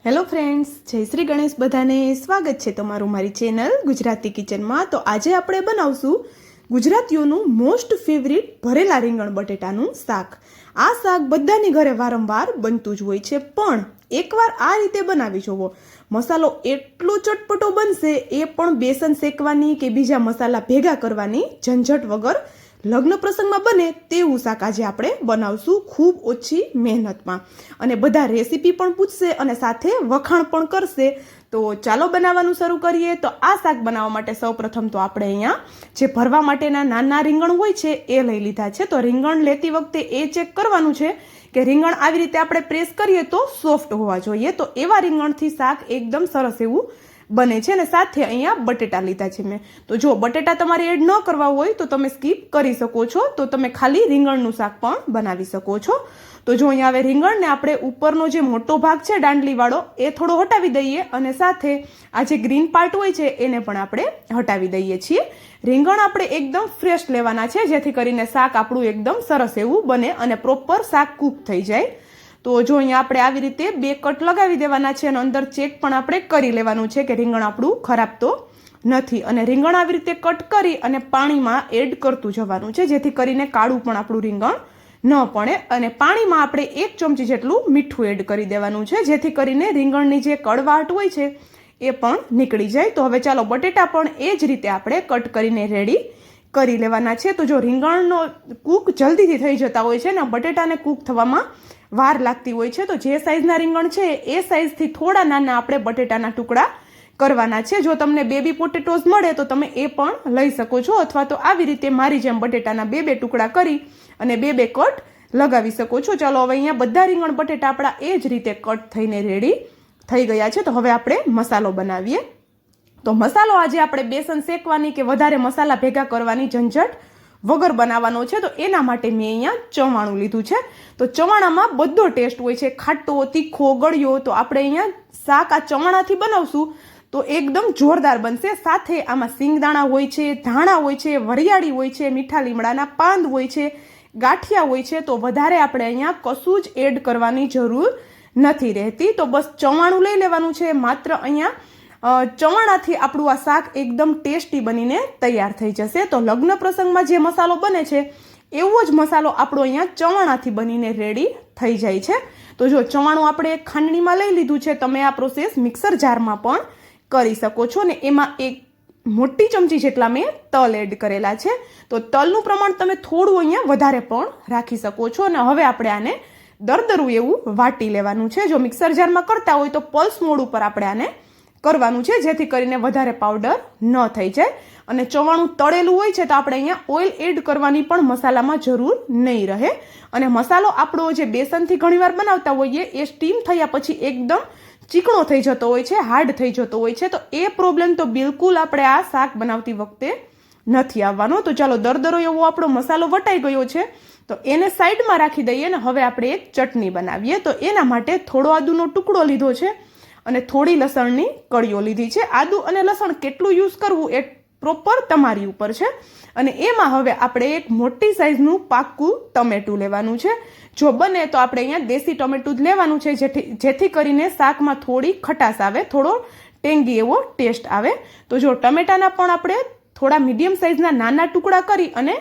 Hello friends, જય શ્રી ગણેશ. બધાને સ્વાગત છે તમારું મારી ચેનલ ગુજરાતી કિચનમાં. તો આજે આપણે બનાવશું ગુજરાતીઓનું મોસ્ટ ફેવરિટ ભરેલા રીંગણ બટેટાનું શાક. આ શાક બધાની ઘરે વારંવાર બનતું જ હોય છે, પણ એકવાર આ રીતે બનાવી જોવો. મસાલો એટલો ચટપટો બનશે, એ પણ બેસન શેકવાની કે બીજા મસાલા ભેગા કરવાની ઝંઝટ વગર લગ્ન પ્રસંગમાં બને તેવું શાક આજે આપણે બનાવશું, ખૂબ ઓછી મહેનતમાં. અને બધા રેસીપી પણ પૂછશે અને સાથે વખાણ પણ કરશે. તો ચાલો બનાવવાનું શરૂ કરીએ. તો આ શાક બનાવવા માટે સૌપ્રથમ તો આપણે અહીંયા જે ભરવા માટેના નાના રીંગણ હોય છે એ લઈ લીધા છે. તો રીંગણ લેતી વખતે એ ચેક કરવાનું છે કે રીંગણ આવી રીતે આપણે પ્રેસ કરીએ તો સોફ્ટ હોવા જોઈએ. તો એવા રીંગણથી શાક એકદમ સરસ એવું બને છે. અને સાથે અહીંયા બટેટા લીધા છે મેં. તો જો બટેટા તમારે એડ ન કરવા હોય તો તમે સ્કીપ કરી શકો છો. તો તમે ખાલી રીંગણનું શાક પણ બનાવી શકો છો. તો જો અહીંયા હવે રીંગણને આપણે ઉપરનો જે મોટો ભાગ છે દાંડલીવાળો એ થોડો હટાવી દઈએ, અને સાથે આ જે ગ્રીન પાર્ટ હોય છે એને પણ આપણે હટાવી દઈએ છીએ. રીંગણ આપણે એકદમ ફ્રેશ લેવાના છે, જેથી કરીને શાક આપણું એકદમ સરસ એવું બને અને પ્રોપર શાક કૂક થઈ જાય. તો જો અહીંયા આપણે આવી રીતે 2 કટ લગાવી દેવાના છે અને અંદર ચેક પણ આપણે કરી લેવાનું છે કે રીંગણ આપણું ખરાબ તો નથી. અને રીંગણ આવી રીતે કટ કરી અને પાણીમાં એડ કરતું જવાનું છે, જેથી કરીને કાળું પણ આપણું રીંગણ ન પડે. અને પાણીમાં આપણે 1 ચમચી જેટલું મીઠું એડ કરી દેવાનું છે, જેથી કરીને રીંગણની જે કડવાટ હોય છે એ પણ નીકળી જાય. તો હવે ચાલો બટેટા પણ એ જ રીતે આપણે કટ કરીને રેડી કરી લેવાના છે. તો જો રીંગણનો કૂક જલ્દીથી થઈ જતા હોય છે ને બટેટાને કૂક થવામાં વાર લાગતી હોય છે, તો જે સાઈઝના રીંગણ છે એ સાઈઝથી થોડા નાના આપણે બટેટાના ટુકડા કરવાના છે. જો તમને બેબી પોટેટોઝ મળે તો તમે એ પણ લઈ શકો છો, અથવા તો આવી રીતે મારી જેમ બટેટાના 2 ટુકડા કરી અને 2 કટ લગાવી શકો છો. ચાલો હવે અહીંયા બધા રીંગણ બટેટા આપણા એ જ રીતે કટ થઈને રેડી થઈ ગયા છે. તો હવે આપણે મસાલો બનાવીએ. તો મસાલો આજે આપણે બેસન શેકવાની કે વધારે મસાલા ભેગા કરવાની ઝંઝટ વગર બનાવવાનો છે. તો એના માટે મેં અહીંયા ચવાણું લીધું છે. તો ચવાણામાં બધો ટેસ્ટ હોય છે, ખાટો, તીખો, ગળ્યો. તો આપણે અહીંયા શાક આ ચવાણાથી બનાવશું તો એકદમ જોરદાર બનશે. સાથે આમાં સિંગદાણા હોય છે, ધાણા હોય છે, વરિયાળી હોય છે, મીઠા લીમડાના પાન હોય છે, ગાંઠિયા હોય છે. તો વધારે આપણે અહીંયા કશું જ એડ કરવાની જરૂર નથી રહેતી. તો બસ ચવાણું લઈ લેવાનું છે. માત્ર અહીંયા ચવાણાથી આપણું આ શાક એકદમ ટેસ્ટી બનીને તૈયાર થઈ જશે. તો લગ્ન પ્રસંગમાં જે મસાલો બને છે એવો જ મસાલો આપણો અહીંયા ચવાણાથી બનીને રેડી થઈ જાય છે. તો જો ચવાણું આપણે ખાંડણીમાં લઈ લીધું છે. તમે આ પ્રોસેસ મિક્સર જારમાં પણ કરી શકો છો. ને એમાં 1 મોટી ચમચી જેટલા મેં તલ એડ કરેલા છે. તો તલનું પ્રમાણ તમે થોડું અહીંયા વધારે પણ રાખી શકો છો. અને હવે આપણે આને દરદરું એવું વાટી લેવાનું છે. જો મિક્સર જારમાં કરતા હોય તો પલ્સ મોડ ઉપર આપણે આને કરવાનું છે, જેથી કરીને વધારે પાવડર ન થઈ જાય. અને ચવાણું તળેલું હોય છે તો આપણે અહીંયા ઓઇલ એડ કરવાની પણ મસાલામાં જરૂર નહીં રહે. અને મસાલો આપણો જે બેસનથી ઘણીવાર બનાવતા હોઈએ એ સ્ટીમ થયા પછી એકદમ ચીકણો થઈ જતો હોય છે, હાર્ડ થઈ જતો હોય છે. તો એ પ્રોબ્લેમ તો બિલકુલ આપણે આ શાક બનાવતી વખતે નથી આવવાનો. તો ચાલો દરદરો એવો આપણો મસાલો વટાઈ ગયો છે, તો એને સાઈડમાં રાખી દઈએ. ને હવે આપણે એક ચટણી બનાવીએ. તો એના માટે થોડો આદુનો ટુકડો લીધો છે અને થોડી લસણની કળીઓ લીધી છે. આદુ અને લસણ કેટલું યુઝ કરવું એ પ્રોપર તમારી ઉપર છે. અને એમાં હવે આપણે એક મોટી સાઈઝનું પાકું ટમેટું લેવાનું છે. જો બને તો આપણે અહીંયા દેશી ટમેટું જ લેવાનું છે, જેથી કરીને શાકમાં થોડી ખટાશ આવે, થોડો ટેંગી એવો ટેસ્ટ આવે. તો જો ટમેટાના પણ આપણે થોડા મીડિયમ સાઈઝના નાના ટુકડા કરી અને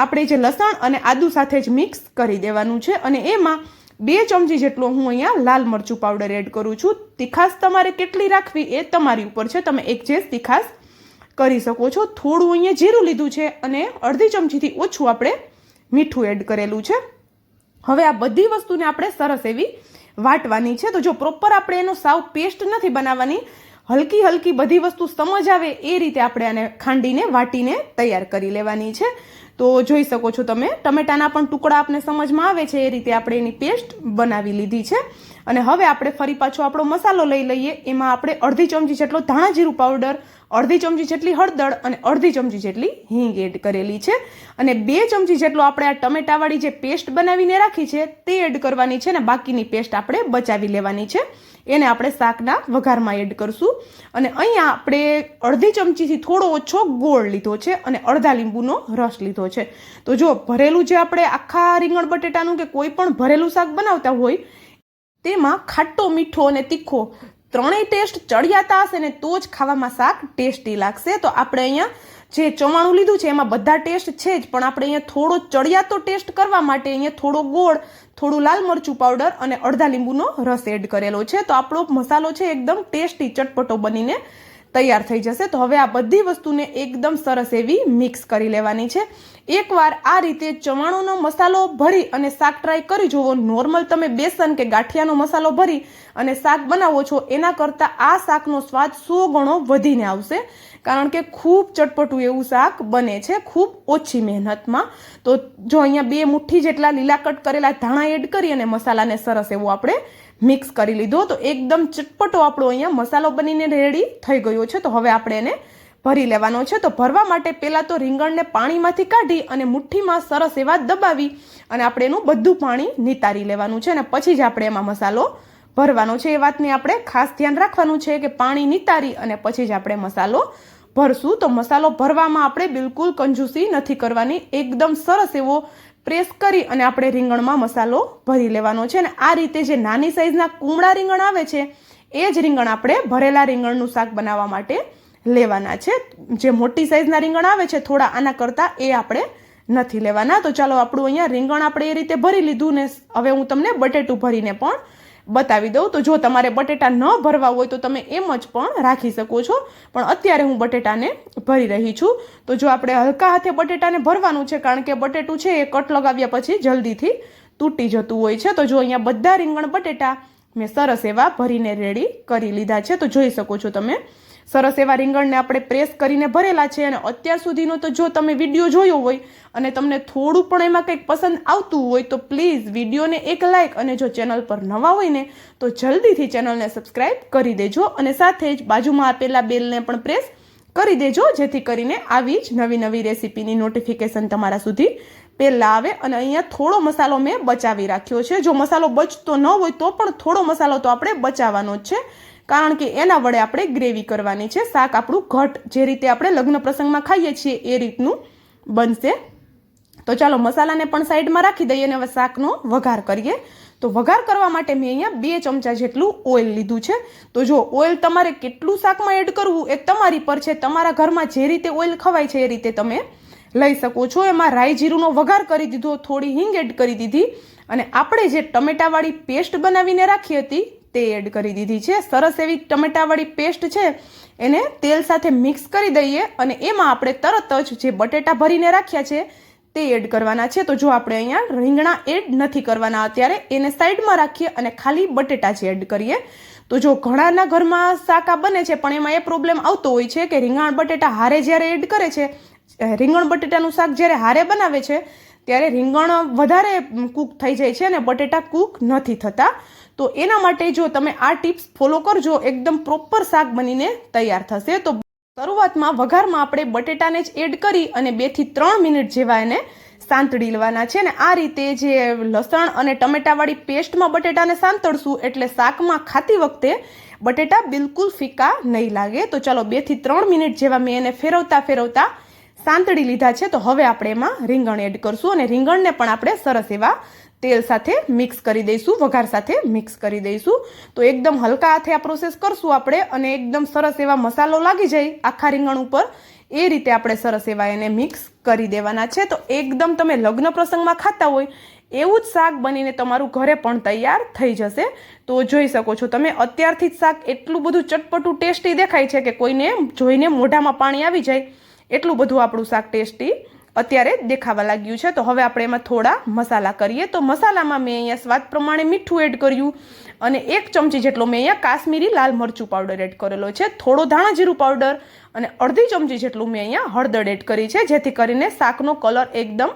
આપણે જે લસણ અને આદુ સાથે જ મિક્સ કરી દેવાનું છે. અને એમાં 2 ચમચી જેટલો હું અહીંયા લાલ મરચું પાવડર એડ કરું છું. તીખાશ તમારે કેટલી રાખવી એ તમારી ઉપર છે, તમે એડજસ્ટ તીખાશ કરી શકો છો. થોડું અહીંયા જીરું લીધું છે અને અડધી ચમચીથી ઓછું આપણે મીઠું એડ કરેલું છે. હવે આ બધી વસ્તુને આપણે સરસ એવી વાટવાની છે. તો જો પ્રોપર આપણે એનો સાવ પેસ્ટ નથી બનાવવાની, હલકી હલકી બધી વસ્તુ સમજ આવે એ રીતે આપણે આને ખાંડીને વાટીને તૈયાર કરી લેવાની છે. તો જોઈ શકો છો તમે, ટમેટાના પણ ટુકડા આપણે સમજમાં આવે છે એ રીતે આપણે એની પેસ્ટ બનાવી લીધી છે. અને હવે આપણે ફરી પાછો આપણો મસાલો લઈ લઈએ. એમાં આપણે અડધી ચમચી જેટલો ધાણા જીરું પાવડર, અડધી ચમચી જેટલી હળદર અને અડધી ચમચી જેટલી હિંગ એડ કરેલી છે. અને 2 ચમચી જેટલો આપણે આ ટમેટાવાળી જે પેસ્ટ બનાવીને રાખી છે તે એડ કરવાની છે. ને બાકીની પેસ્ટ આપણે બચાવી લેવાની છે, એને આપણે શાકના વઘારમાં એડ કરશું. અને અહીંયા આપણે અડધી ચમચીથી થોડો ઓછો ગોળ લીધો છે અને અડધા લીંબુનો રસ લીધો છે. તો જો ભરેલું જે આપણે આખા રીંગણ બટેટાનું કે કોઈ પણ ભરેલું શાક બનાવતા હોય તેમાં ખાટો, મીઠો અને તીખો ત્રણેય ટેસ્ટ ચડિયાતા હશે ને તો જ ખાવામાં શાક ટેસ્ટી લાગશે. તો આપણે અહીંયા જે ચવાણું લીધું છે એમાં બધા ટેસ્ટ છે જ, પણ આપણે અહીંયા થોડો ચડિયાતો ટેસ્ટ કરવા માટે અહીંયા થોડો ગોળ, થોડું લાલ મરચું પાવડર અને અડધા લીંબુનો રસ એડ કરેલો છે. તો આપણો મસાલો છે એકદમ ટેસ્ટી ચટપટો બનીને તૈયાર થઈ જશે. તો હવે આ બધી વસ્તુને એકદમ સરસ એવી મિક્સ કરી લેવાની છે. એકવાર આ રીતે ચવાણોનો મસાલો ભરી અને શાક ટ્રાય કરી જુઓ. નોર્મલ તમે બેસન કે ગાંઠિયાનો મસાલો ભરી અને શાક બનાવો છો એના કરતાં આ શાકનો સ્વાદ 100 ગણો વધીને આવશે, કારણ કે ખૂબ ચટપટું એવું શાક બને છે, ખૂબ ઓછી મહેનતમાં. તો જો અહીંયા 2 મુઠ્ઠી જેટલા લીલા કટ કરેલા ધાણા એડ કરી અને મસાલાને સરસ એવો આપણે મિક્સ કરી લીધો. તો એકદમ ચટપટો આપણો અહીંયા મસાલો બનીને રેડી થઈ ગયો છે. તો હવે આપણે એને ભરી લેવાનો છે. તો ભરવા માટે પહેલાં તો રીંગણને પાણીમાંથી કાઢી અને મુઠ્ઠીમાં સરસ એવા દબાવી અને આપણે એનું બધું પાણી નિતારી લેવાનું છે અને પછી જ આપણે એમાં મસાલો ભરવાનો છે. એ વાતની આપણે ખાસ ધ્યાન રાખવાનું છે કે પાણી નિતારી અને પછી જ આપણે મસાલો ભરશું. તો મસાલો ભરવામાં આપણે બિલકુલ કંજૂસી નથી કરવાની, એકદમ સરસ એવો પ્રેસ કરી અને આપણે રીંગણમાં મસાલો ભરી લેવાનો છે. અને આ રીતે જે નાની સાઈઝના કુમળા રીંગણ આવે છે એ જ રીંગણ આપણે ભરેલા રીંગણનું શાક બનાવવા માટે લેવાના છે. જે મોટી સાઈઝના રીંગણ આવે છે થોડા આના કરતાં એ આપણે નથી લેવાના. તો ચાલો આપણું અહીંયા રીંગણ આપણે એ રીતે ભરી લીધું ને હવે હું તમને બટેટું ભરીને પણ બતાવી દઉં. તો જો તમારે બટેટા ન ભરવા હોય તો તમે એમ જ પણ રાખી શકો છો, પણ અત્યારે હું બટેટાને ભરી રહી છું. તો જો આપણે હલકા હાથે બટેટાને ભરવાનું છે, કારણ કે બટેટું છે એ કટ લગાવ્યા પછી જલ્દીથી તૂટી જતું હોય છે. તો જો અહીંયા બધા રીંગણ બટેટા મેં સરસ એવા ભરીને રેડી કરી લીધા છે. તો જોઈ શકો છો તમે સરસ એવા રીંગણને આપણે પ્રેસ કરીને ભરેલા છે. અને અત્યાર સુધીનો તો જો તમે વિડીયો જોયો હોય અને તમને થોડું પણ એમાં કંઈક પસંદ આવતું હોય તો પ્લીઝ વિડીયોને એક લાઇક, અને જો ચેનલ પર નવા હોય ને તો જલ્દીથી ચેનલને સબસ્ક્રાઈબ કરી દેજો અને સાથે જ બાજુમાં આપેલા બેલને પણ પ્રેસ કરી દેજો, જેથી કરીને આવી જ નવી નવી રેસીપીની નોટિફિકેશન તમારા સુધી પહેલાં આવે. અને અહીંયા થોડો મસાલો મેં બચાવી રાખ્યો છે. જો મસાલો બચતો ન હોય તો પણ થોડો મસાલો તો આપણે બચાવવાનો જ છે, કારણ કે એના વડે આપણે ગ્રેવી કરવાની છે. શાક આપણું ઘટ જે રીતે આપણે લગ્ન પ્રસંગમાં ખાઈએ છીએ એ રીતનું બનશે. તો ચાલો મસાલાને પણ સાઈડમાં રાખી દઈએ અને હવે શાકનો વઘાર કરીએ. તો વઘાર કરવા માટે મેં અહીંયા 2 ચમચા જેટલું ઓઇલ લીધું છે. તો જો ઓઇલ તમારે કેટલું શાકમાં એડ કરવું એ તમારી પર છે, તમારા ઘરમાં જે રીતે ઓઇલ ખવાય છે એ રીતે તમે લઈ શકો છો. એમાં રાઈ જીરુંનો વઘાર કરી દીધો, થોડી હિંગ એડ કરી દીધી અને આપણે જે ટમેટાવાળી પેસ્ટ બનાવીને રાખી હતી તે એડ કરી દીધી છે. સરસ એવી ટમેટાવાળી પેસ્ટ છે એને તેલ સાથે મિક્સ કરી દઈએ અને એમાં આપણે તરત જ જે બટેટા ભરીને રાખ્યા છે તે એડ કરવાના છે. તો જો આપણે અહીંયા રીંગણા એડ નથી કરવાના અત્યારે, એને સાઈડમાં રાખીએ અને ખાલી બટેટા જ એડ કરીએ. તો જો ઘણાના ઘરમાં શાક આ બને છે પણ એમાં એ પ્રોબ્લેમ આવતો હોય છે કે રીંગણ બટેટા હારે જ્યારે એડ કરે છે, રીંગણ બટેટાનું શાક જ્યારે હારે બનાવે છે ત્યારે રીંગણ વધારે કૂક થઈ જાય છે અને બટેટા કૂક નથી થતા. તો એના માટે જો તમે આ ટિપ્સ ફોલો કરજો, એકદમ પ્રોપર શાક બનીને તૈયાર થશે. તો શરૂઆતમાં વઘારમાં આપણે બટેટાને જ એડ કરી અને 2 થી 3 મિનિટ જેવા એને સાંતળી લેવાના છે. ને આ રીતે જે લસણ અને ટમેટાવાળી પેસ્ટમાં બટેટાને સાંતળશું એટલે શાકમાં ખાતી વખતે બટેટા બિલકુલ ફીકા નહીં લાગે. તો ચાલો 2 થી 3 મિનિટ જેવા મેં એને ફેરવતા સાંતળી લીધા છે. તો હવે આપણે એમાં રીંગણ એડ કરશું અને રીંગણને પણ આપણે સરસ એવા તેલ સાથે મિક્સ કરી દઈશું, વઘાર સાથે મિક્સ કરી દઈશું. તો એકદમ હલકા હાથે આ પ્રોસેસ કરશું આપણે અને એકદમ સરસ એવા મસાલો લાગી જાય આખા રીંગણ ઉપર એ રીતે આપણે સરસ એવા એને મિક્સ કરી દેવાના છે. તો એકદમ તમે લગ્ન પ્રસંગમાં ખાતા હોય એવું જ શાક બનીને તમારું ઘરે પણ તૈયાર થઈ જશે. તો જોઈ શકો છો તમે અત્યારથી જ શાક એટલું બધું ચટપટું ટેસ્ટી દેખાય છે કે કોઈને જોઈને મોઢામાં પાણી આવી જાય એટલું બધું આપણું શાક ટેસ્ટી અત્યારે દેખાવા લાગ્યું છે. તો હવે આપણે એમાં થોડા મસાલા કરીએ. તો મસાલામાં મેં અહીંયા સ્વાદ પ્રમાણે મીઠું એડ કર્યું અને 1 ચમચી જેટલો મેં અહીંયા કાશ્મીરી લાલ મરચું પાવડર એડ કરેલો છે, થોડો ધાણા જીરું પાવડર અને અડધી ચમચી જેટલું મેં અહીંયા હળદર એડ કરી છે, જેથી કરીને શાકનો કલર એકદમ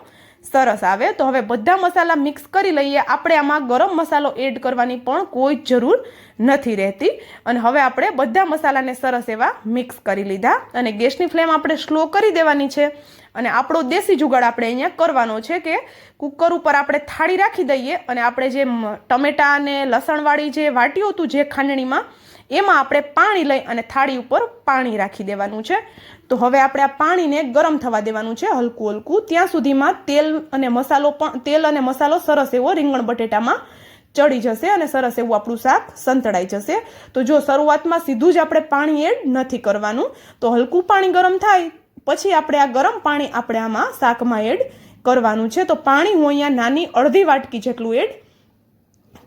સરસ આવે. તો હવે બધા મસાલા મિક્સ કરી લઈએ. આપણે આમાં ગરમ મસાલો એડ કરવાની પણ કોઈ જરૂર નથી રહેતી. અને હવે આપણે બધા મસાલાને સરસ એવા મિક્સ કરી લીધા અને ગેસની ફ્લેમ આપણે સ્લો કરી દેવાની છે. અને આપણો દેશી જુગાડ આપણે અહીંયા કરવાનો છે કે કુકર ઉપર આપણે થાળી રાખી દઈએ અને આપણે જે ટમેટા અને લસણવાળી જે વાટ્યું હતું જે ખાંડણીમાં એમાં આપણે પાણી લઈ અને થાળી ઉપર પાણી રાખી દેવાનું છે. તો હવે આપણે આ પાણીને ગરમ થવા દેવાનું છે હલકું હલકું, ત્યાં સુધીમાં તેલ અને મસાલો સરસ એવો રીંગણ બટેટામાં ચડી જશે અને સરસ એવું આપણું શાક સંતળાઈ જશે. તો જો શરૂઆતમાં સીધું જ આપણે પાણી એડ નથી કરવાનું, તો હલકું પાણી ગરમ થાય પછી આપણે આ ગરમ પાણી આપણે આમાં શાકમાં એડ કરવાનું છે. તો પાણી હું અહીંયા નાની અડધી વાટકી જેટલું એડ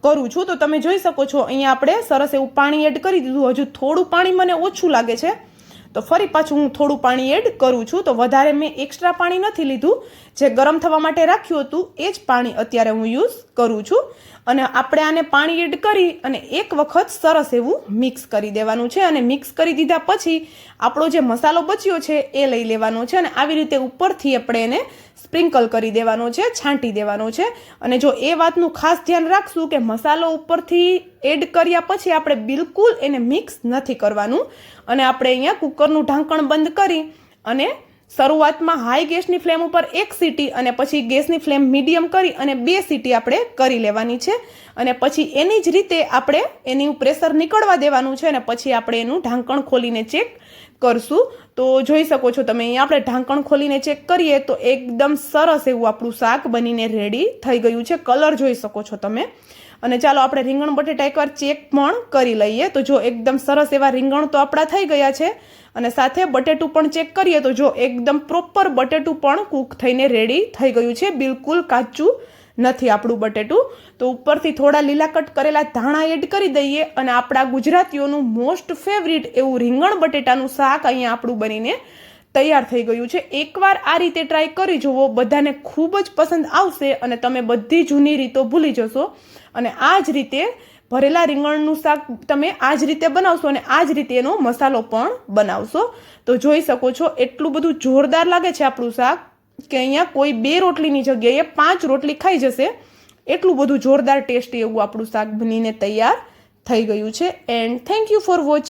કરું છું. તો તમે જોઈ શકો છો અહીંયા આપણે સરસ એવું પાણી એડ કરી દીધું. હજુ થોડું પાણી મને ઓછું લાગે છે, તો ફરી પાછું હું થોડું પાણી એડ કરું છું. તો વધારે મેં એક્સ્ટ્રા પાણી નથી લીધું, જે ગરમ થવા માટે રાખ્યું હતું એ જ પાણી અત્યારે હું યુઝ કરું છું. અને આપણે આને પાણી એડ કરી અને એક વખત સરસ એવું મિક્સ કરી દેવાનું છે. અને મિક્સ કરી દીધા પછી આપણો જે મસાલો બચ્યો છે એ લઈ લેવાનો છે અને આવી રીતે ઉપરથી આપણે એને સ્પ્રિંકલ કરી દેવાનો છે, છાંટી દેવાનો છે. અને જો એ વાતનું ખાસ ધ્યાન રાખશું કે મસાલો ઉપરથી એડ કર્યા પછી આપણે બિલકુલ એને મિક્સ નથી કરવાનું. અને આપણે અહીંયા કુકરનું ઢાંકણ બંધ કરી અને શરૂઆતમાં હાઈ ગેસની ફ્લેમ ઉપર 1 સીટી અને પછી ગેસની ફ્લેમ મીડિયમ કરી અને 2 સીટી આપણે કરી લેવાની છે. અને પછી એની જ રીતે આપણે એની પ્રેશર નીકળવા દેવાનું છે અને પછી આપણે એનું ઢાંકણ ખોલીને ચેક કરશું. તો જોઈ શકો છો તમે અહીંયા આપણે ઢાંકણ ખોલીને ચેક કરીએ તો એકદમ સરસ એવું આપણું શાક બનીને રેડી થઈ ગયું છે. કલર જોઈ શકો છો તમે. અને ચાલો આપણે રીંગણ બટેટા એકવાર ચેક પણ કરી લઈએ. તો જો એકદમ સરસ એવા રીંગણ તો આપણા થઈ ગયા છે અને સાથે બટેટું પણ ચેક કરીએ તો જો એકદમ પ્રોપર બટેટું પણ કૂક થઈને રેડી થઈ ગયું છે. બિલકુલ કાચું નથી આપણું બટેટું. તો ઉપરથી થોડા લીલા કટ કરેલા ધાણા એડ કરી દઈએ અને આપણા ગુજરાતીઓનું મોસ્ટ ફેવરિટ એવું રીંગણ બટેટાનું શાક અહીંયા આપણું બનીને તૈયાર થઈ ગયું છે. એકવાર આ રીતે ટ્રાય કરી જુઓ, બધાને ખૂબ જ પસંદ આવશે અને તમે બધી જૂની રીતો ભૂલી જશો. અને આ જ રીતે ભરેલા રીંગણનું શાક તમે આ જ રીતે બનાવશો અને આ જ રીતે એનો મસાલો પણ બનાવશો. તો જોઈ શકો છો એટલું બધું જોરદાર લાગે છે આપણું શાક કે અહીંયા કોઈ 2 રોટલીની જગ્યાએ 5 રોટલી ખાઈ જશે. એટલું બધું જોરદાર ટેસ્ટી એવું આપણું શાક બનીને તૈયાર થઈ ગયું છે. And thank you for watching.